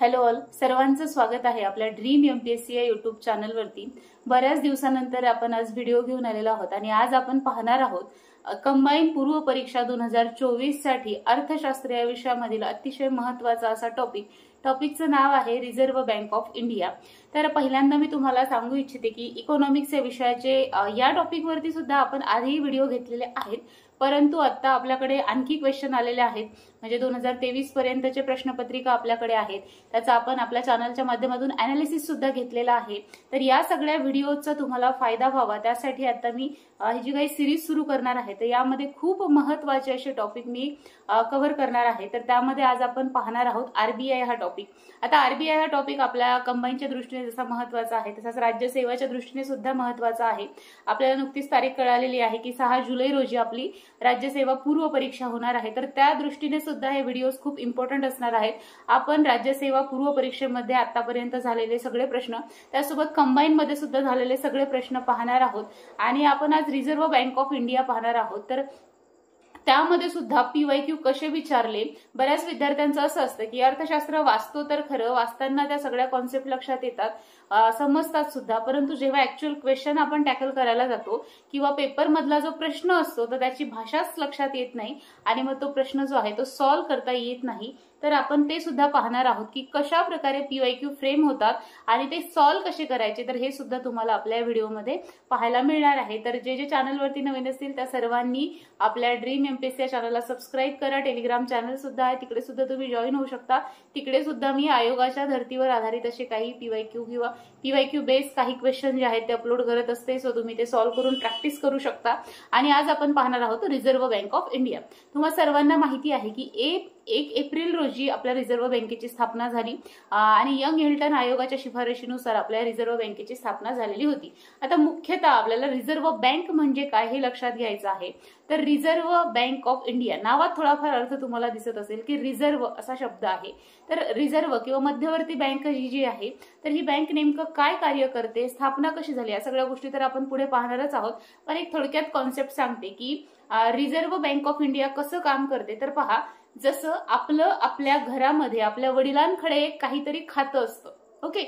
Hello all, सर्वांचं स्वागत आहे आपल्या ड्रीम एमपीएससी या यूट्यूब चॅनलवरती। बऱ्याच दिवसानंतर आपण आज व्हिडिओ घेऊन आलेलो आहोत आणि आज आपण पाहणार आहोत कंबाईन पूर्व परीक्षा 2024 साठी अर्थशास्त्र या विषयामधील अतिशय महत्त्वाचा असा टॉपिकचं नाव आहे रिझर्व्ह बँक ऑफ इंडिया। तर पहिल्यांदा मी तुम्हाला सांगू इच्छिते की इकॉनॉमिक्स या विषयाचे या टॉपिकवरती सुद्धा आपण आधी व्हिडिओ घेतलेले आहेत, परंतु आता आपल्याकडे आणखी क्वेश्चन आलेले आहेत, म्हणजे 2023 पर्यंतचे प्रश्नपत्रिका आपल्याकडे आहेत, त्याचा आपण आपल्या चॅनलच्या माध्यमातून अनालिसिस सुद्धा घेतलेला आहे। तर या सगळ्या व्हिडिओचा तुम्हाला फायदा व्हावा त्यासाठी आता मी ही जी काही सिरीज सुरू करणार आहे, तर यामध्ये खूप महत्त्वाचे असे टॉपिक मी कव्हर करणार आहे। तर त्यामध्ये आज आपण पाहणार आहोत आरबीआय हा टॉपिक। आता आरबीआय हा टॉपिक आपल्या कंबाईनच्या दृष्टीने जसा महत्त्वाचा आहे तसाच राज्यसेवाच्या दृष्टीने सुद्धा महत्त्वाचा आहे। आपल्याला नुकतीच तारीख कळालेली आहे की 6 जुलै रोजी आपली राज्यसेवा पूर्व परीक्षा होणार आहे, तर त्या दृष्टीने सुद्धा हे व्हिडिओज खूप इम्पॉर्टंट असणार आहेत। आपण राज्यसेवा पूर्व परीक्षेमध्ये आतापर्यंत झालेले सगळे प्रश्न, त्यासोबत कंबाईन मध्ये सुद्धा झालेले सगळे प्रश्न पाहणार आहोत आणि आपण आज रिझर्व्ह बँक ऑफ इंडिया पाहणार आहोत। तर त्यामध्ये सुद्धा पीवायक्यू कसे विचारले, बऱ्याच विद्यार्थ्यांचं असं असतं की अर्थशास्त्र वाचतो तर खरं, वाचताना त्या सगळ्या कॉन्सेप्ट लक्षात येतात, समजतात सुद्धा, परंतु जेव्हा ऍक्च्युअल क्वेश्चन आपण टॅकल करायला जातो किंवा पेपर मधला जो प्रश्न असतो तर त्याची भाषाच लक्षात येत नाही आणि मग तो प्रश्न जो आहे तो सॉल्व्ह करता येत नाही। तर आपण ते सुद्धा पाहणार आहोत की कशा प्रकारे पीवायक्यू फ्रेम होतात आणि ते सॉल्व्ह कसे करायचे, तर हे सुद्धा तुम्हाला आपल्या व्हिडिओमध्ये पाहायला मिळणार आहे। तर जे चॅनलवरती नवीन असतील त्या सर्वांनी आपल्या ड्रीम एमपीएससी या चॅनलला सबस्क्राईब करा। टेलिग्राम चॅनल सुद्धा आहे, तिकडे सुद्धा तुम्ही जॉईन होऊ शकता। तिकडे सुद्धा मी आयोगाच्या धर्तीवर आधारित असे काही पीवायक्यू किंवा पीवायक्यू बेस काही क्वेश्चन जे आहेत ते अपलोड करत असते, सो तुम्ही ते सॉल्व्ह करून प्रॅक्टिस करू शकता। आणि आज आपण पाहणार आहोत रिझर्व्ह बँक ऑफ इंडिया। तुम्हा सर्वांना माहिती आहे की 1 एप्रिल रोजी आपल्या रिझर्व्ह बँकेची स्थापना झाली आणि यंग हिल्टन आयोगाच्या शिफारशीनुसार आपल्या रिझर्व्ह बँकेची स्थापना झालेली होती। आता मुख्यतः आपल्याला रिझर्व्ह बँक म्हणजे काय हे लक्षात घ्यायचं आहे। तर रिझर्व्ह बँक ऑफ इंडिया नावात थोडाफार अर्थ तुम्हाला दिसत असेल की रिझर्व्ह असा शब्द आहे, तर रिझर्व्ह किंवा मध्यवर्ती बँक ही जी आहे तर ही बँक नेमकं काय कार्य करते, स्थापना कशी झाली, या सगळ्या गोष्टी तर आपण पुढे पाहणारच आहोत, पण एक थोडक्यात कॉन्सेप्ट सांगते की रिझर्व्ह बँक ऑफ इंडिया कसं काम करते। तर पहा, जसं आपल्या घरामध्ये आपल्या वडिलांकडे काहीतरी खातं असतं, ओके,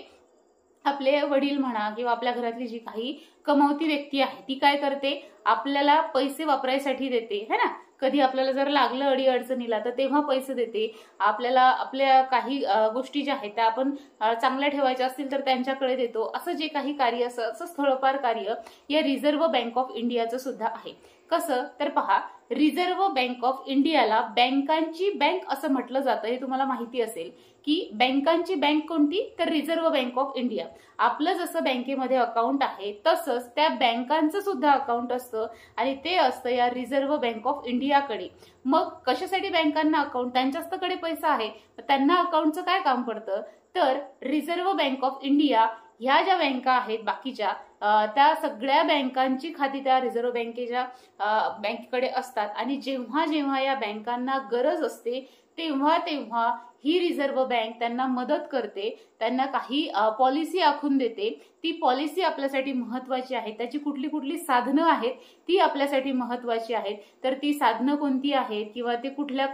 आपले वडील म्हणा किंवा आपल्या घरातली जी काही कमावती व्यक्ती आहे ती काय करते, आपल्याला पैसे वापरायसाठी देते, है ना। कधी आपल्याला जर लागलं अडी अडचणीला तर तेव्हा पैसे देते, आपल्याला आपल्या काही गोष्टी ज्या आहेत त्या आपण चांगल्या ठेवायच्या असतील तर त्यांच्याकडे देतो, असं जे काही कार्य असं थोडंफार कार्य या रिझर्व्ह बँक ऑफ इंडियाचं सुद्धा आहे। कसं, तर पहा, रिझर्व्ह बँक ऑफ इंडियाला बँकांची बँक असं म्हटलं जातं, हे तुम्हाला माहिती असेल की बँकांची बँक कोणती, तर रिझर्व्ह बँक ऑफ इंडिया। आपलं जसं बँकेमध्ये अकाउंट आहे तसंच त्या बँकांचं सुद्धा अकाउंट असतं आणि ते असतं या रिझर्व्ह बँक ऑफ इंडियाकडे। मग कशासाठी बँकांना अकाउंट, त्यांच्याचकडे पैसा आहे, त्यांना अकाउंटचं काय काम पडतं, तर रिझर्व्ह बँक ऑफ इंडिया ह्या ज्या बँका आहेत बाकीच्या त्या सगळ्या बँकांची खाती त्या रिझर्व्ह बँकेकडे असतात आणि जेव्हा जेव्हा या बँकांना गरज असते तेव्हा ही रिझर्व्ह बँक त्यांना मदत करते, त्यांना काही पॉलिसी आखून देते। ती पॉलिसी आपल्यासाठी महत्वाची आहे, त्याची कुठली कुठली साधनं आहेत ती आपल्यासाठी महत्वाची आहेत, तर ती साधनं कोणती आहेत किंवा ते कुठल्या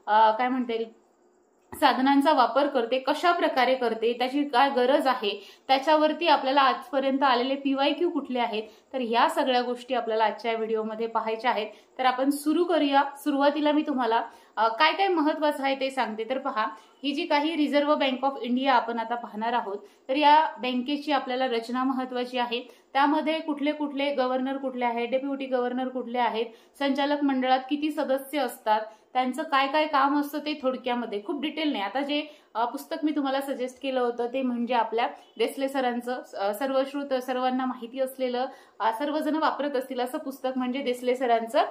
काय म्हणता येईल साधनांचा वापर करते, कशा प्रकारे करते, त्याची काय गरज आहे, त्याच्यावरती आपल्याला आजपर्यंत आलेले पीवायक्यू कुठले आहेत, तर या सगळ्या गोष्टी आपल्याला आजच्या व्हिडिओमध्ये पाहायच्या आहेत। तर आपण सुरू करूया। सुरुवातीला मी तुम्हाला काय काय महत्वाचं आहे ते सांगते। तर पहा, ही जी काही रिझर्व्ह बँक ऑफ इंडिया आपण आता पाहणार आहोत, तर या बँकेची आपल्याला रचना महत्वाची आहे। त्यामध्ये कुठले कुठले गव्हर्नर कुठले आहेत, डेप्युटी गव्हर्नर कुठले आहेत, संचालक मंडळात किती सदस्य असतात, त्यांचं काय काय काम असतं ते थोडक्यामध्ये, खूप डिटेल नाही। आता जे पुस्तक मी तुम्हाला सजेस्ट केलं होतं ते म्हणजे आपल्या देसले सरांचं सर्वश्रुत सर्वांना माहिती असलेलं, सर्वजण वापरत असतील असं पुस्तक म्हणजे देसले सरांचं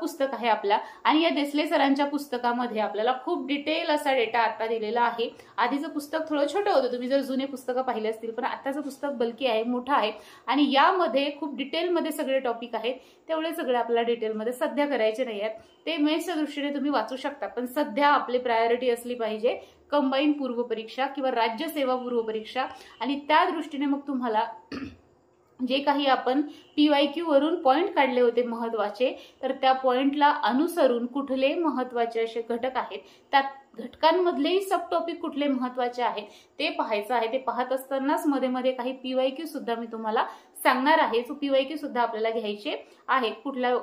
पुस्तक आहे आपल्या। आणि या देसले सरांच्या पुस्तकामध्ये आपल्याला खूप डिटेल असा डेटा आता दिलेला आहे। आधीचं पुस्तक थोडं छोटं होतं, तुम्ही जर जुने पुस्तकं पाहिले असतील, पण आताचं पुस्तक बल्की आहे, मोठं आहे आणि यामध्ये खूप डिटेलमध्ये सगळे टॉपिक आहेत। तेवढे सगळे आपल्याला डिटेलमध्ये सध्या करायचे नाही आहेत, ते मेन्सच्या दृष्टीने तुम्ही वाचू शकता, पण सध्या आपली प्रायोरिटी असली पाहिजे कंबाईन पूर्व परीक्षा किंवा राज्यसेवा पूर्व परीक्षा। आणि त्या दृष्टीने मग तुम्हाला जे काही आपण PYQ वरून पॉइंट काढले होते महत्वाचे, तर त्या पॉइंटला अनुसरून कुठले महत्वाचे असे घटक आहेत, त्या घटकांमधलेही सब टॉपिक कुठले महत्वाचे आहेत ते पाहायचं आहे. ते पाहत असतानाच मध्ये मध्ये काही PYQ सुद्धा मी तुम्हाला सांगणार आहे. सो PYQ सुद्धा आपल्याला घ्यायचे आहेत.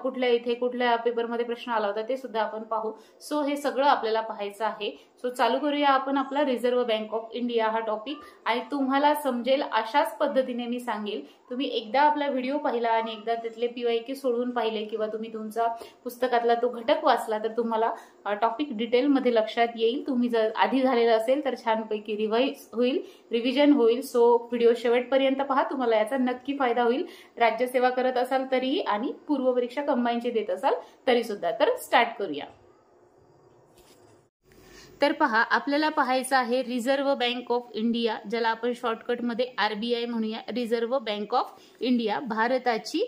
कुठल्या इथे कुठल्या पेपरमध्ये प्रश्न आला होता ते सुद्धा आपण पाहू. सो हे सगळं आपल्याला पाहायचं आहे. सो चालू करूया आपण आपला रिझर्व्ह बँक ऑफ इंडिया हा टॉपिक. आणि तुम्हाला समजेल अशाच पद्धतीने मी सांगेल. तुम्ही एकदा आपला व्हिडिओ पाहिला आणि एकदा त्यातले PYQ सोडवून पाहिले किंवा तुम्ही तुमचा पुस्तकातला तो घटक वाचला तर तुम्हाला टॉपिक डिटेलमध्ये लक्षात येईल. तुम्ही जर आधी झालेलं असेल तर छानपैकी रिव्हिजन होईल. सो व्हिडिओ शेवटपर्यंत पहा, तुम्हाला याचा नक्की फायदा होईल. राज्यसेवा करत असाल तरीही आणि पूर्व परीक्षा कंबाईनची देत असाल तरी सुद्धा. तर स्टार्ट करूया. तर पहा, आपल्याला पाहायचं आहे रिझर्व्ह बँक ऑफ इंडिया, ज्याला आपण शॉर्टकटमध्ये RBI म्हणूया. रिझर्व्ह बँक ऑफ इंडिया भारताची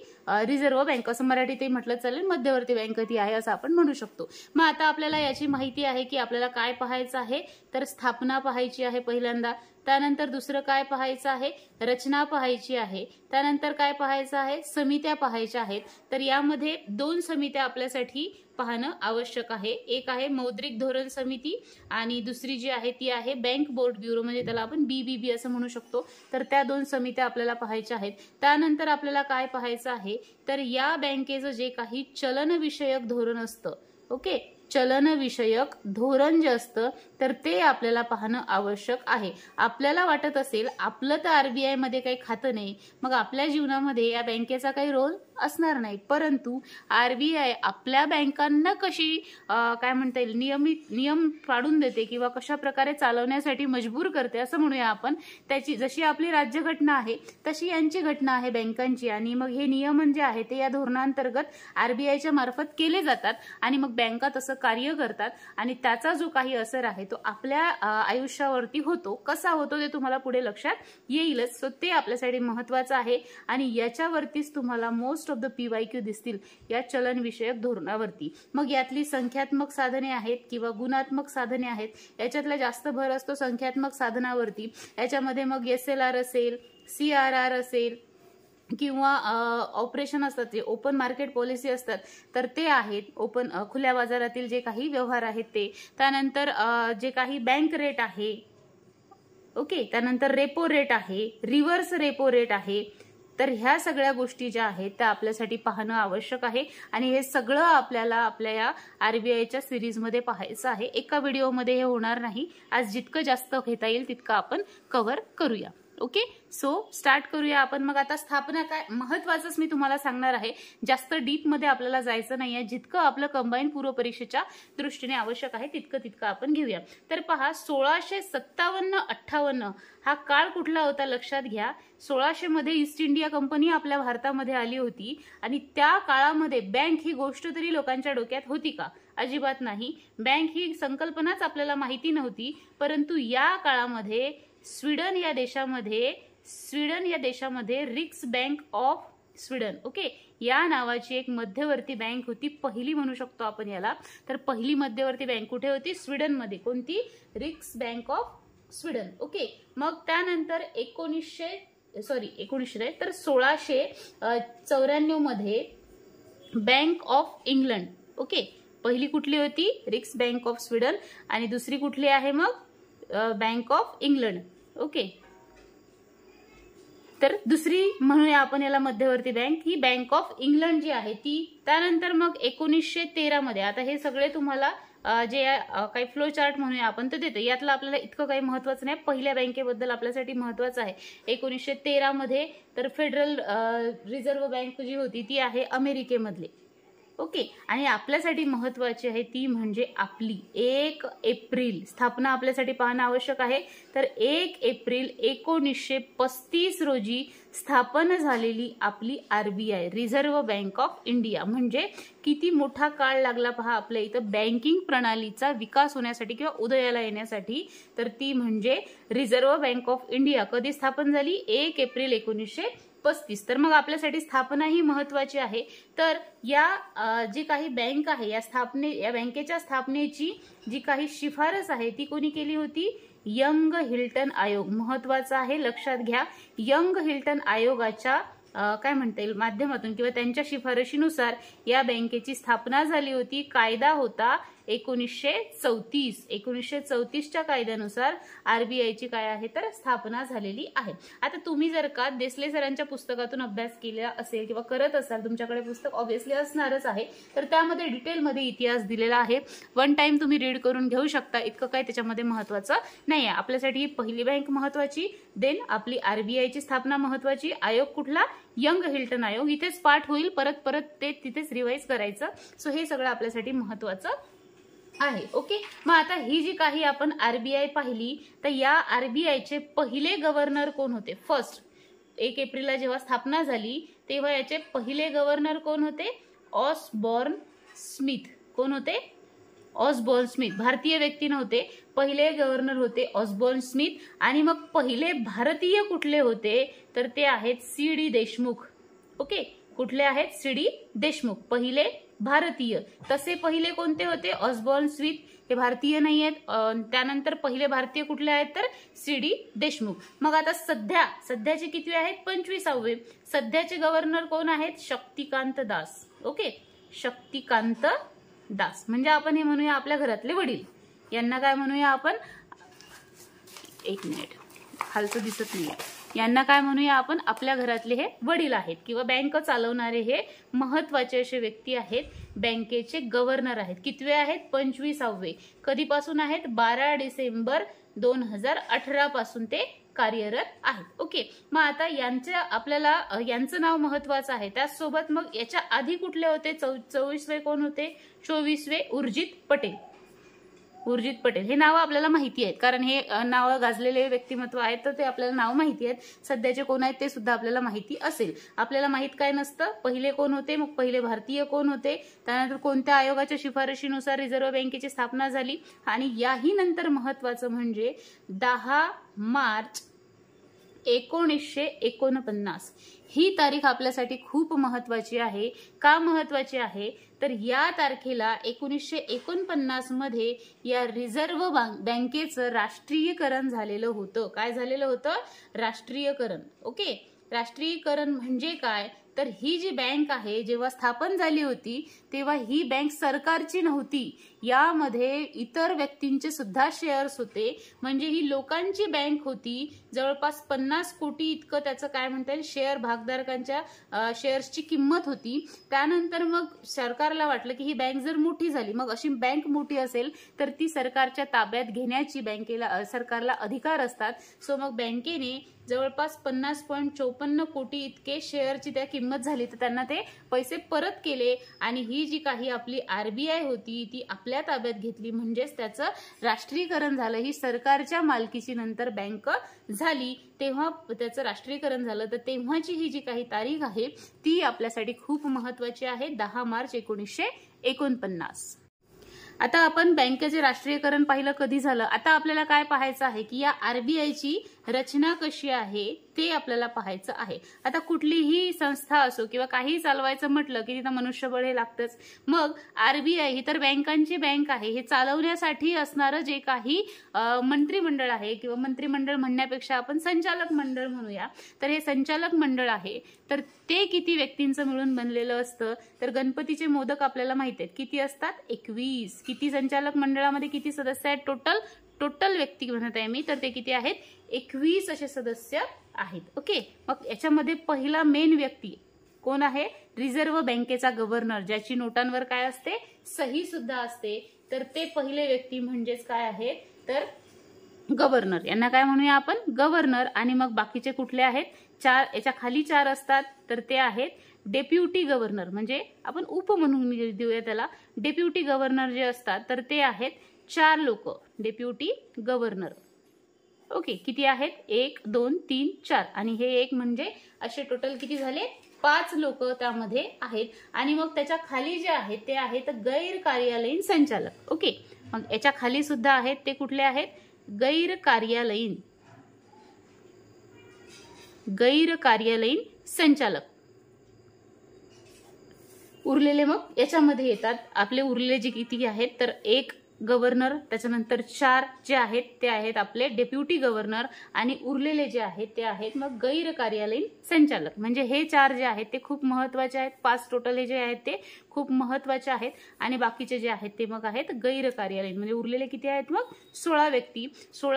रिझर्व्ह बँक असं मराठीतही म्हटलं चालेल, मध्यवर्ती बँक ती आहे असं आपण म्हणू शकतो. मग आता आपल्याला याची माहिती आहे की आपल्याला काय पाहायचं आहे, तर स्थापना पाहायची आहे पहिल्यांदा. त्यानंतर दुसरं काय पाहायचं आहे, रचना पाहायची आहे. त्यानंतर काय पाहायचं आहे, समित्या पाहायच्या आहेत. तर यामध्ये 2 समित्या आपल्यासाठी पाहणं आवश्यक आहे. एक आहे मौद्रिक धोरण समिती आणि दुसरी जी आहे ती आहे बँक बोर्ड ब्युरो, म्हणजे त्याला आपण BBB असं म्हणू शकतो. तर त्या 2 समित्या आपल्याला पाहायच्या आहेत. त्यानंतर आपल्याला काय पाहायचं आहे, तर या बँकेचं जे काही चलनविषयक धोरण असतं, ओके, चलनविषयक धोरण जे असतं तर ते आपल्याला पाहणं आवश्यक आहे. आपल्याला वाटत असेल आपलं तर RBI मध्ये काही खातं नाही, मग आपल्या जीवनामध्ये या बँकेचा काही रोल असणार नाही, परंतु RBI आपल्या बँकांना कशी काय म्हणता येईल नियम पाडून देते किंवा कशा प्रकारे चालवण्यासाठी मजबूर करते असं म्हणूया आपण. त्याची जशी आपली राज्यघटना आहे तशी यांची घटना आहे बँकांची. आणि मग हे नियमन जे आहे ते या धोरणांतर्गत RBIच्या मार्फत केले जातात आणि मग बँका तसं कार्य करतात आणि त्याचा जो काही असर आहे तो आपल्या आयुष्यावरती होतो. कसा होतो ते तुम्हाला पुढे लक्षात येईलच. सो ते आपल्यासाठी महत्वाचं आहे आणि याच्यावरतीच तुम्हाला मोस्ट ऑफ द PYQ दिसतील या चलन विषयक धोरणावरती. मग यातली संख्यात्मक साधने आहेत किंवा गुणात्मक साधने आहेत, याच्यातला जास्त भर असतो संख्यात्मक साधनावरती. याच्यामध्ये मग SLR असेल, CRR असेल किंवा ऑपरेशन असतात, जे ओपन मार्केट पॉलिसी असतात तर ते आहेत. खुल्या बाजारातील जे काही व्यवहार आहेत ते. त्यानंतर जे काही बँक रेट आहे, ओके, त्यानंतर रेपो रेट आहे, रिव्हर्स रेपो रेट आहे. तर ह्या सगळ्या गोष्टी ज्या आहेत त्या आपल्यासाठी पाहणं आवश्यक आहे आणि हे सगळं आपल्याला आपल्या या RBIच्या सिरीजमध्ये पाहायचं आहे. एका व्हिडिओमध्ये हे होणार नाही. आज जितकं जास्त घेता येईल तितकं आपण कव्हर करूया. ओके, सो स्टार्ट करूया आपण. मग आता स्थापना काय महत्वाचंच मी तुम्हाला सांगणार आहे. जास्त डीप मध्ये आपल्याला जायचं नाहीये. जितकं आपलं कंबाईन पूर्व परीक्षेच्या दृष्टीने आवश्यक आहे तितकं आपण घेऊया. तर पहा, 1657-58 हा काळ कुठला होता लक्षात घ्या. 1600 मध्ये ईस्ट इंडिया कंपनी आपल्या भारतामध्ये आली होती आणि त्या काळामध्ये बँक ही गोष्ट तरी लोकांच्या डोक्यात होती का? अजिबात नाही. बँक ही संकल्पनाच आपल्याला माहिती नव्हती. परंतु या काळामध्ये स्वीडन या देशामध्ये रिक्स बँक ऑफ स्वीडन, ओके, या नावाची एक मध्यवर्ती बँक होती. पहिली म्हणू शकतो आपण याला. तर पहिली मध्यवर्ती बँक कुठे होती? स्वीडनमध्ये. कोणती? रिक्स बँक ऑफ स्वीडन, ओके. मग त्यानंतर 1694 मध्ये बँक ऑफ इंग्लंड, ओके. पहिली कुठली होती? रिक्स बँक ऑफ स्वीडन आणि दुसरी कुठली आहे मग? Bank of England, okay. तर दुसरी म्हणूया आपण याला मध्यवर्ती बँक, ही बँक ऑफ इंग्लंड जी आहे ती. त्यानंतर मग 1913 मध्ये, आता हे सगळे तुम्हाला जे काही फ्लो चार्ट म्हणूया आपण तर देतो. यातलं आपल्याला इतकं काही महत्वाचं नाही. पहिल्या बँकेबद्दल आपल्यासाठी महत्वाचं आहे 1913 मध्ये. तर फेडरल रिझर्व्ह बँक जी होती ती आहे अमेरिकेमधली, ओके. आणि आपल्यासाठी महत्वाची आहे ती म्हणजे आपली 1 एप्रिल स्थापना आपल्यासाठी पाहणं आवश्यक आहे. तर 1 एप्रिल 1935 रोजी स्थापन झालेली आपली RBI reserve bank of India. म्हणजे किती मोठा काळ लागला पहा आपल्या इथं बँकिंग प्रणालीचा विकास होण्यासाठी किंवा उदयाला येण्यासाठी. तर ती म्हणजे रिझर्व्ह बँक ऑफ इंडिया कधी स्थापन झाली? 1 एप्रिल 1935. तर मग आपल्यासाठी स्थापना ही महत्वाची आहे. तर या जी काही बँक आहे या बँकेच्या स्थापनेची जी काही शिफारस आहे ती कोणी केली होती? यंग हिल्टन आयोग. महत्वाचं आहे, लक्षात घ्या. यंग हिल्टन आयोगाच्या काय म्हणता येईल माध्यमातून किंवा त्यांच्या शिफारशीनुसार या बँकेची स्थापना झाली होती. कायदा होता 1934. 1934च्या कायद्यानुसार आरबीआयची काय आहे तर स्थापना झालेली आहे. आता तुम्ही जर का देसले सरांच्या पुस्तकातून अभ्यास केला असेल किंवा करत असाल, तुमच्याकडे पुस्तक ऑब्व्हियसली असणारच आहे, तर त्यामध्ये डिटेलमध्ये इतिहास दिलेला आहे. वन टाइम तुम्ही रीड करून घेऊ शकता. इतकं काय त्याच्यामध्ये महत्वाचं नाही आहे. आपल्यासाठी ही पहिली बँक महत्वाची, देन आपली आरबीआयची स्थापना महत्वाची. आयोग कुठला? यंग हिल्टन आयोग. इथेच पाठ होईल, परत परत ते तिथेच रिवाइज करायचं. सो हे सगळं आपल्यासाठी महत्वाचं आहे. ओके, मग आता ही जी काही आपण आरबीआय पाहिली, तर या आरबीआयचे पहिले गव्हर्नर कोण होते? फर्स्ट 1 एप्रिलला जेव्हा स्थापना झाली तेव्हा याचे पहिले गव्हर्नर कोण होते? Osborne Smith. कोण होते? Osborne Smith. भारतीय व्यक्ती नव्हते, पहिले गव्हर्नर होते ऑसबॉर्न स्मिथ. आणि मग पहिले भारतीय कुठले होते तर ते आहेत सी.डी. देशमुख. ओके, कुठले आहेत? सी.डी. देशमुख पहिले भारतीय. तसे पहिले कोणते होते? ऑसबॉर्न स्मिथ, हे भारतीय नाही आहेत. त्यानंतर पहिले भारतीय कुठले आहेत तर सी.डी. देशमुख. मग आता सध्याचे किती आहेत? 25वे. सध्याचे गव्हर्नर कोण आहेत? शक्तिकांत दास. ओके, शक्तिकांत दास म्हणजे आपण हे म्हणूया आपल्या घरातले वडील. यांना काय म्हणूया आपण? एक मिनिट, खालचं दिसत नाहीये. यांना काय म्हणूया आपण? आपल्या घरातले हे वडील आहेत किंवा बँक चालवणारे हे महत्वाचे असे व्यक्ती आहेत. बँकेचे गव्हर्नर आहेत. कितवे आहेत? 25वे. कधीपासून आहेत? 12 डिसेंबर 2018 पासून ते कार्यरत आहेत. ओके, मग आता आपल्याला यांचं नाव महत्वाचं आहे. त्याचसोबत मग याच्या आधी कुठले होते? 24वे कोण होते? 24वे उर्जित पटेल. उर्जित पटेल हे नाव आपल्याला माहिती आहेत, कारण हे नाव गाजलेले व्यक्तिमत्व आहेत, तर ते आपल्याला नाव माहिती आहेत. सध्याचे कोण आहेत ते सुद्धा आपल्याला माहिती असेल. आपल्याला माहित काय नसतं? पहिले कोण होते, मग पहिले भारतीय कोण होते, त्यानंतर कोणत्या आयोगाच्या शिफारशीनुसार रिझर्व्ह बँकेची स्थापना झाली, आणि याही नंतर महत्वाचं म्हणजे 10 मार्च 1949 ही तारीख आपल्यासाठी खूप महत्वाची आहे. का महत्वाची आहे तर या तारखेला 1949 मध्ये या रिझर्व्ह बँकेचं राष्ट्रीयकरण झालेलं होतं. काय झालेलं होतं? राष्ट्रीयकरण. ओके, राष्ट्रीयकरण म्हणजे काय तर ही जी बँक आहे जेव्हा स्थापन झाली होती तेव्हा ही बँक सरकारची नव्हती. यामध्ये इतर व्यक्तींचे सुद्धा शेअर्स होते, म्हणजे ही लोकांची बँक होती. जवळपास 50 कोटी इतकं त्याचं काय म्हणता येईल शेअर भागधारकांच्या शेअर्सची किंमत होती. त्यानंतर मग सरकारला वाटलं की ही बँक जर मोठी झाली, मग अशी बँक मोठी असेल तर ती सरकारच्या ताब्यात घेण्याची बँकेला सरकारला अधिकार असतात. सो मग बँकेने जवळपास 50.54 कोटी इतके शेअरची त्या किंमत झाली, तर त्यांना ते पैसे परत केले आणि ही जी काही आपली आरबीआय होती ती आपल्या ताब्यात घेतली, म्हणजेच त्याचं राष्ट्रीयकरण झालं. ही सरकारच्या मालकीची नंतर बँक झाली, तेव्हा त्याचं राष्ट्रीयकरण झालं. तर तेव्हाची ही जी काही तारीख आहे ती आपल्यासाठी खूप महत्वाची आहे, 10 मार्च 1949. आता आपण बँकेचे राष्ट्रीयकरण पाहिलं कधी झालं. आता आपल्याला काय पाहायचं आहे की या आरबीआयची रचना कशी आहे ते आपल्याला पाहायचं आहे. आता कुठलीही संस्था असो किंवा काही चालवायचं म्हटलं की तिथं मनुष्यबळ हे लागतंच. मग आरबीआय ही तर बँकांची बँक आहे, हे चालवण्यासाठी असणारं जे काही मंत्रिमंडळ आहे किंवा मंत्रिमंडळ म्हणण्यापेक्षा आपण संचालक मंडळ म्हणूया, तर हे संचालक मंडळ आहे तर ते किती व्यक्तींचं मिळून बनलेलं असतं तर गणपतीचे मोदक आपल्याला माहिती आहेत किती असतात? 21. किती संचालक मंडळामध्ये किती सदस्य आहेत? टोटल व्यक्ती म्हणत आहे मी, तर ते किती आहेत? 21 असे सदस्य आहेत. ओके, मग याच्यामध्ये पहिला मेन व्यक्ती कोण आहे? रिझर्व्ह बँकेचा गव्हर्नर, ज्याची नोटांवर काय असते? सही सुद्धा असते. तर ते पहिले व्यक्ती म्हणजेच काय आहे तर गव्हर्नर. यांना काय म्हणूया आपण? गव्हर्नर. आणि मग बाकीचे कुठले आहेत? 4. याच्या खाली 4 असतात, तर ते आहेत डेप्युटी गव्हर्नर, म्हणजे आपण उप म्हणून देऊया त्याला. डेप्युटी गव्हर्नर जे असतात तर ते आहेत 4 लोक, डेप्युटी गव्हर्नर. ओके, किती आहेत? 1, 2, 3, 4 आणि हे एक, म्हणजे असे टोटल किती झाले? 5 लोक त्यामध्ये आहेत. आणि मग त्याच्या खाली जे आहेत ते आहेत गैर कार्यालयीन संचालक. ओके, मग याच्या खाली सुद्धा आहेत, ते कुठले आहेत? गैर कार्यालयीन संचालक. उरलेले मग याच्यामध्ये येतात. आपले उरलेले जे किती आहेत तर 1, गव्हर्नर, त्याच्यानंतर 4 जे आहेत ते आहेत आपले डेप्युटी गव्हर्नर आणि उरलेले जे आहेत ते आहेत मग गैर कार्यालयीन संचालक. म्हणजे हे 4 जे आहेत ते खूप महत्वाचे आहेत. 5 टोटल हे जे आहेत ते खूप महत्वाचे आहेत आणि बाकीचे जे आहेत ते मग आहेत गैर कार्यालयीन. म्हणजे उरलेले किती आहेत मग 16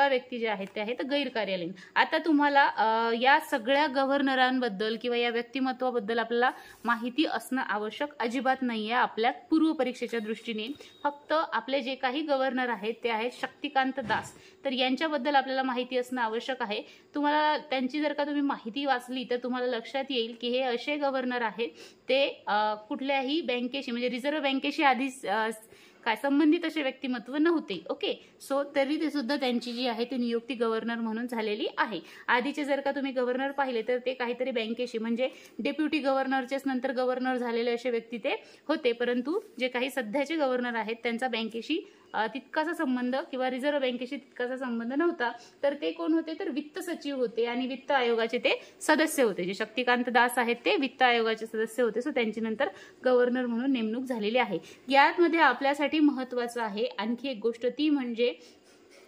व्यक्ती जे आहेत ते आहेत गैर कार्यालयीन. आता तुम्हाला या सगळ्या गव्हर्नरांबद्दल किंवा या व्यक्तिमत्वाबद्दल आपल्याला माहिती असणं आवश्यक अजिबात नाहीये आपल्या पूर्व परीक्षेच्या दृष्टीने. फक्त आपले जे काही गव्हर्नर आहेत ते आहेत शक्तिकांत दास. तर यांच्याबद्दल आपल्याला माहिती असणं आवश्यक आहे. तुम्हाला त्यांची जर का तुम्ही माहिती वाचली तर तुम्हाला लक्षात येईल की हे असे गव्हर्नर आहेत ते कुठल्याही बँकेशी म्हणजे रिझर्व्ह बँकेशी आधीच काय संबंधित असे व्यक्तिमत्व नव्हते. ओके, सो तरी ते सुद्धा त्यांची जी आहे ती नियुक्ती गव्हर्नर म्हणून झालेली आहे. आधीचे जर का तुम्ही गव्हर्नर पाहिले तर ते काहीतरी बँकेशी म्हणजे डेप्युटी गव्हर्नरचेच नंतर गव्हर्नर झालेले असे व्यक्ती ते होते. परंतु जे काही सध्याचे गव्हर्नर आहेत त्यांचा बँकेशी तितकासा संबंध किंवा रिझर्व्ह बँकेशी तितकासा संबंध नव्हता. तर ते कोण होते तर वित्त सचिव होते आणि वित्त आयोगाचे ते सदस्य होते. जे शक्तिकांत दास आहेत ते वित्त आयोगाचे सदस्य होते. सो त्यांची नंतर गव्हर्नर म्हणून नेमणूक झालेली आहे. यामध्ये आपल्यासाठी महत्वाचं आहे आणखी एक गोष्ट, ती म्हणजे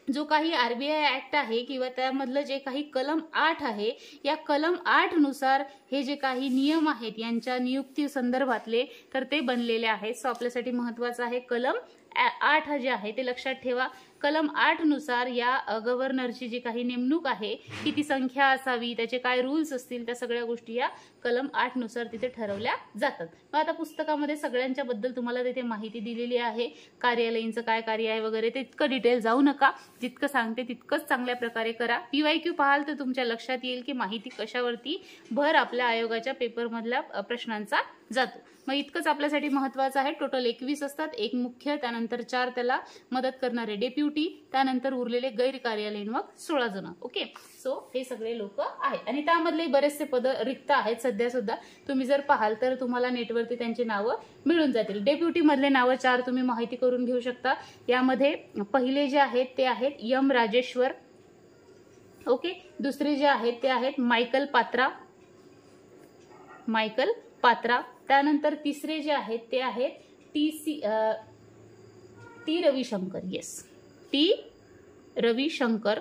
जो काही आरबीआय ऍक्ट आहे किंवा त्यामधलं जे काही कलम 8 आहे, या कलम 8 नुसार हे जे काही नियम आहेत यांच्या नियुक्ती संदर्भातले तर ते बनलेले आहेत. सो आपल्यासाठी महत्वाचं आहे कलम 8 जे आहे ते लक्षात ठेवा. कलम 8 नुसार या गव्हर्नरची जी काही नेमणूक आहे, किती संख्या असावी, त्याचे काय रूल्स असतील, त्या सगळ्या गोष्टी या कलम 8 नुसार तिथे ठरवल्या जातात. मग आता पुस्तकामध्ये सगळ्यांच्या बद्दल तुम्हाला तिथे माहिती दिलेली आहे. कार्यालयीनचं काय कार्य आहे वगैरे ते इतकं डिटेल जाऊ नका. जितकं सांगते तितकंच चांगल्या प्रकारे करा. PYQ पाहाल तर तुमच्या लक्षात येईल की माहिती कशावरती भर आपल्या आयोगाच्या पेपरमधल्या प्रश्नांचा जातो. मग इतकंच आपल्यासाठी महत्वाचं आहे. टोटल 21 असतात. एक मुख्य, त्यानंतर 4 त्याला मदत करणारे डेप्युटी, त्यानंतर उरलेले गैर कार्यालयीन मग 16 जण. ओके, सो हे सगळे लोक आहेत आणि त्यामधले बरेचसे पद रिक्त आहेत सध्या सुद्धा. तुम्ही जर पाहाल तर तुम्हाला नेटवरती त्यांची नावं मिळून जातील. डेप्युटी मधले नावं 4 तुम्ही माहिती करून घेऊ शकता. यामध्ये पहिले जे आहेत ते आहेत M राजेश्वर. ओके, दुसरे जे आहेत ते आहेत मायकल पात्रा. त्यानंतर तिसरे जे आहेत ते आहेत T Ravishankar. Yes, T Ravishankar.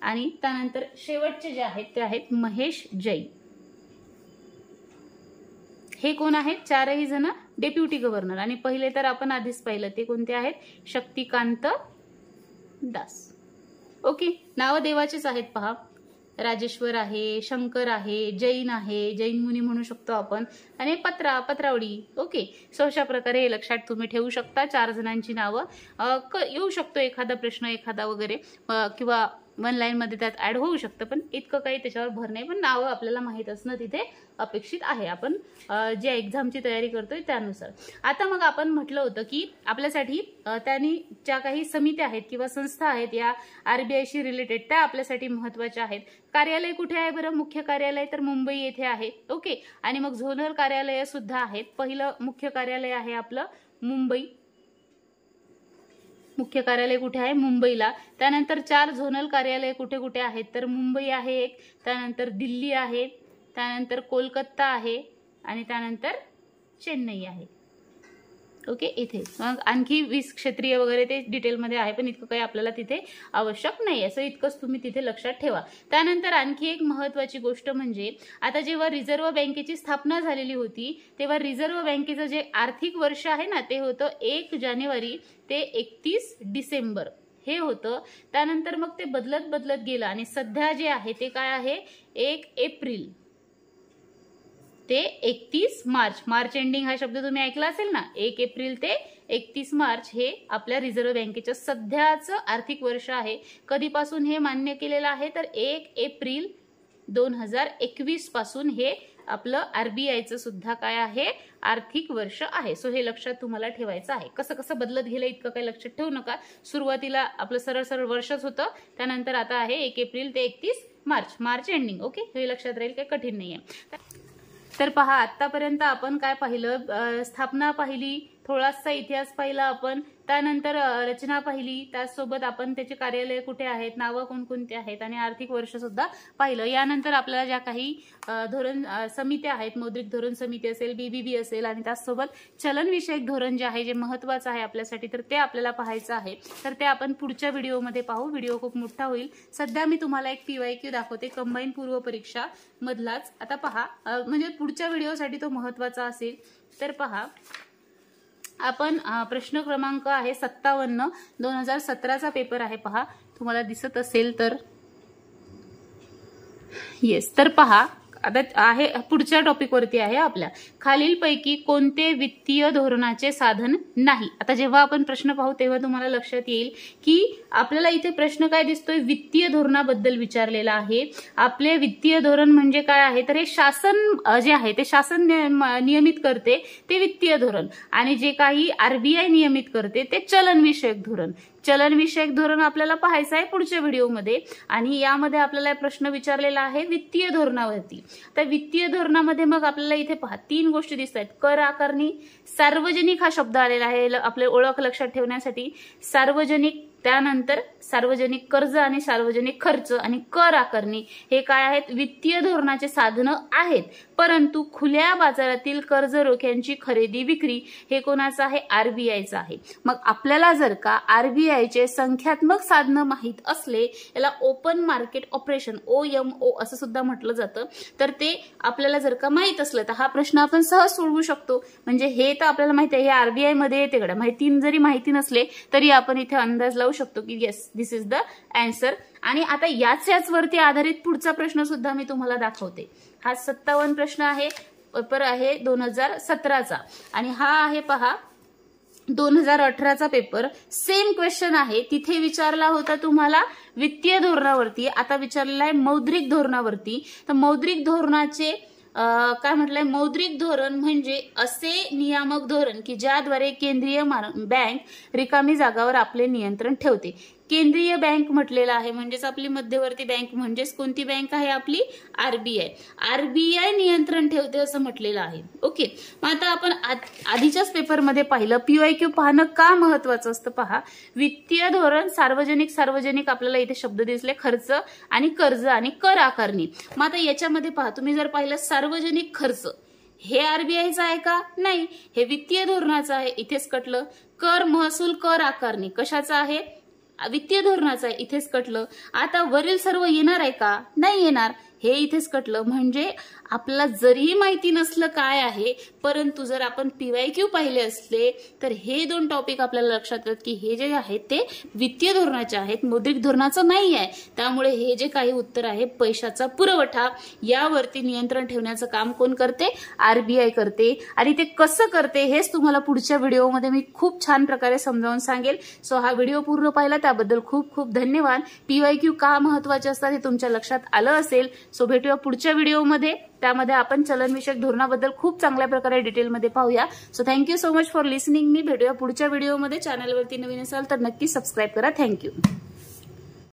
आणि त्यानंतर शेवटचे जे आहेत ते आहेत महेश जैन. हे कोण आहेत? 4ही जण डेप्युटी गव्हर्नर. आणि पहिले तर आपण आधीच पाहिलं ते कोणते आहेत? शक्तिकांत दास. ओके, नाव देवाचेच आहेत पहा. राजेश्वर आहे, शंकर आहे, जैन आहे, जैन मुनी म्हणू शकतो आपण, आणि पत्रावडी. ओके, सो अशा प्रकारे हे लक्षात तुम्ही ठेवू शकता. 4 जणांची नावं. येऊ शकतो एखादा प्रश्न एखादा वगैरे किंवा 1 लाईन मध्ये त्यात ऍड होऊ शकतं, पण इतकं काही त्याच्यावर भर नाही. पण नावं आपल्याला माहित असणं तिथे अपेक्षित आहे, आपण जे एक्झामची तयारी करतोय त्यानुसार. आता मग आपण म्हटलं होतं की आपल्यासाठी त्यांनी ज्या काही समित्या आहेत किंवा संस्था आहेत या आरबीआयशी रिलेटेड, त्या आपल्यासाठी महत्वाच्या आहेत. कार्यालय कुठे आहे बरं? मुख्य कार्यालय तर मुंबई येथे आहे. ओके, आणि मग झोनल कार्यालय सुद्धा आहेत. पहिलं मुख्य कार्यालय आहे आपलं मुंबई. मुख्य कार्यालय कुठे आहे? मुंबईला. त्यानंतर 4 झोनल कार्यालय कुठे कुठे आहेत तर मुंबई आहे एक, त्यानंतर दिल्ली आहे, त्यानंतर कोलकाता आहे आणि त्यानंतर चेन्नई आहे. ओके, इथे मग आणखी 20 क्षेत्रीय वगैरे ते डिटेलमध्ये आहे, पण इतकं काही आपल्याला तिथे आवश्यक नाही. असं इतकंच तुम्ही तिथे लक्षात ठेवा. त्यानंतर आणखी एक महत्वाची गोष्ट म्हणजे आता जेव्हा रिझर्व्ह बँकेची स्थापना झालेली होती तेव्हा रिझर्व्ह बँकेचं जे आर्थिक वर्ष आहे ना ते होतं 1 जानेवारी ते 31 डिसेंबर हे होतं. त्यानंतर मग ते बदलत गेलं आणि सध्या जे आहे ते काय आहे? 1 एप्रिल ते 31 मार्च. मार्च एंडिंग हा शब्द तुम्ही ऐकला असेल ना. 1 एप्रिल ते 31 मार्च हे आपल्या रिझर्व्ह बँकेचं सध्याचं आर्थिक वर्ष आहे. कधीपासून हे मान्य केलेलं आहे तर 1 एप्रिल 2021 पासून हे आपलं आरबीआयचं सुद्धा काय आहे? आर्थिक वर्ष आहे. सो हे लक्षात तुम्हाला ठेवायचं आहे. कसं कसं बदलत गेलं इतकं काही लक्षात ठेवू नका. सुरुवातीला आपलं सरळ वर्षच होतं, त्यानंतर आता आहे 1 एप्रिल ते 31 मार्च. March ending. ओके, हे लक्षात राहील, काही कठीण नाहीये. तर पहा, आतापर्यंत आपण काय पाहिलं? स्थापना पाहिली, थोडासा इतिहास पाहिला आपण, त्यानंतर रचना पाहिली, त्याचसोबत आपण त्याचे कार्यालय कुठे आहेत, नावं कोणकोणती आहेत आणि आर्थिक वर्ष सुद्धा पाहिलं। यानंतर आपल्याला ज्या काही धोरण समित्या आहेत, मौद्रिक धोरण समिती असेल, बीबीबी असेल आणि त्याचसोबत चलनविषयक धोरण जे आहे, जे महत्त्वाचं आहे आपल्यासाठी, तर ते आपल्याला पाहायचं आहे। तर ते आपण पुढच्या व्हिडिओमध्ये पाहू। व्हिडिओ खूप मोठा होईल। सध्या मी तुम्हाला एक PYQ दाखवते कंबाईन पूर्व परीक्षा मधलाच। आता पहा, म्हणजे पुढच्या व्हिडिओसाठी तो महत्त्वाचा असेल। तर पहा, आपण प्रश्न क्रमांक आहे 57 2017चा पेपर आहे। पहा, तुम्हाला दिसत असेल तर येस। तर पहा, आता आहे पुढच्या टॉपिक वरती आहे आपल्या, खालीलपैकी कोणते वित्तीय धोरणाचे साधन नाही। आता जेव्हा आपण प्रश्न पाहू तेव्हा तुम्हाला लक्षात येईल की आपल्याला इथे प्रश्न काय दिसतोय, वित्तीय धोरणाबद्दल विचारलेला आहे। आपले वित्तीय धोरण म्हणजे काय आहे, तर हे शासन जे आहे ते शासन नियमित करते ते वित्तीय धोरण, आणि जे काही RBI नियमित करते ते चलनविषयक धोरण। चलनविषयक धोरण आपल्याला पाहायचं आहे पुढच्या व्हिडिओमध्ये, आणि यामध्ये आपल्याला प्रश्न विचारलेला आहे वित्तीय धोरणावरती। तर वित्तीय धोरणामध्ये मग आपल्याला इथे पहा 3 गोष्टी दिसत आहेत। कर आकारणी, सार्वजनिक हा शब्द आलेला आहे आपले ओळख लक्षात ठेवण्यासाठी, सार्वजनिक, त्यानंतर सार्वजनिक कर्ज आणि सार्वजनिक खर्च आणि कर आकारणी हे काय आहेत, वित्तीय धोरणाचे साधनं आहेत। परंतु खुल्या बाजारातील कर्ज रोख्यांची खरेदी विक्री हे कोणाचं आहे, RBIचं आहे। मग आपल्याला जर का RBIचे संख्यात्मक साधनं माहीत असले, याला ओपन मार्केट ऑपरेशन OMO असं सुद्धा म्हटलं जातं, तर ते आपल्याला जर का माहीत असलं तर हा प्रश्न आपण सहज सोडवू शकतो। म्हणजे हे तर आपल्याला माहिती आहे, हे RBI मध्ये येते गड्या, जरी माहिती नसले तरी आपण इथे अंदाज लावू शकतो की yes, this is the answer. आणि आता याच वरती आधारित पुढचा प्रश्न सुद्धा मी तुम्हाला दाखवते। हा 57 प्रश्न आहे, पेपर आहे 2017चा, आणि हा आहे पहा 2018चा पेपर। सेम क्वेश्चन आहे, तिथे विचारला होता तुम्हाला वित्तीय धोरणावरती, आता विचारलेला आहे मौद्रिक धोरणावरती। तर मौद्रिक धोरणाचे काय म्हटलंय, मौद्रिक धोरण म्हणजे असे नियामक धोरण की ज्याद्वारे केंद्रीय बँक रिकामी जागावर आपले नियंत्रण ठेवते। केंद्रीय बँक म्हटलेलं आहे, म्हणजेच आपली मध्यवर्ती बँक, म्हणजेच कोणती बँक आहे आपली, RBI नियंत्रण ठेवते असं म्हटलेलं आहे। ओके, मग आता आपण आधीच्याच पेपरमध्ये पाहिलं, PYQ पाहणं का महत्वाचं असतं। पहा, वित्तीय धोरण सार्वजनिक आपल्याला इथे शब्द दिसले, खर्च आणि कर्ज आणि कर आकारणी। मग आता याच्यामध्ये पहा, तुम्ही जर पाहिलं सार्वजनिक खर्च हे RBIचं आहे का, नाही, हे वित्तीय धोरणाचं आहे, इथेच कटलं। कर महसूल कर आकारणी कशाचं आहे, वित्तीय धोरणाचं आहे, इथेच कटलं। आता वरील सर्व येणार आहे का, नाही येणार, हे इथेच कटलं। म्हणजे आपल्याला जरी माहिती नसलं काय आहे, परंतु जर आपण PYQ पाहिले असले तर हे 2 टॉपिक आपल्याला लक्षात येतात की हे जे आहेत ते वित्तीय धोरणाचे आहेत, मौद्रिक धोरणाचं नाही आहे। त्यामुळे हे जे काही उत्तर आहे, पैशाचा पुरवठा यावरती नियंत्रण ठेवण्याचं काम कोण करते, RBI करते। आणि ते कसं करते हेच तुम्हाला पुढच्या व्हिडिओमध्ये मी खूप छान प्रकारे समजावून सांगेल। सो हा व्हिडिओ पूर्ण पाहिला त्याबद्दल खूप खूप धन्यवाद। PYQ का महत्वाचे असतात हे तुमच्या लक्षात आलं असेल। सो भेटूया पुढच्या व्हिडिओमध्ये, त्यामध्ये आपण चलनविषयक धोरणाबद्दल खूप चांगल्या प्रकारे डिटेलमध्ये पाहूया। So thank you so much for listening me. भेटूया पुढच्या व्हिडिओमध्ये। चॅनलवरती नवीन असाल तर नक्की सबस्क्राईब करा। थँक्यू।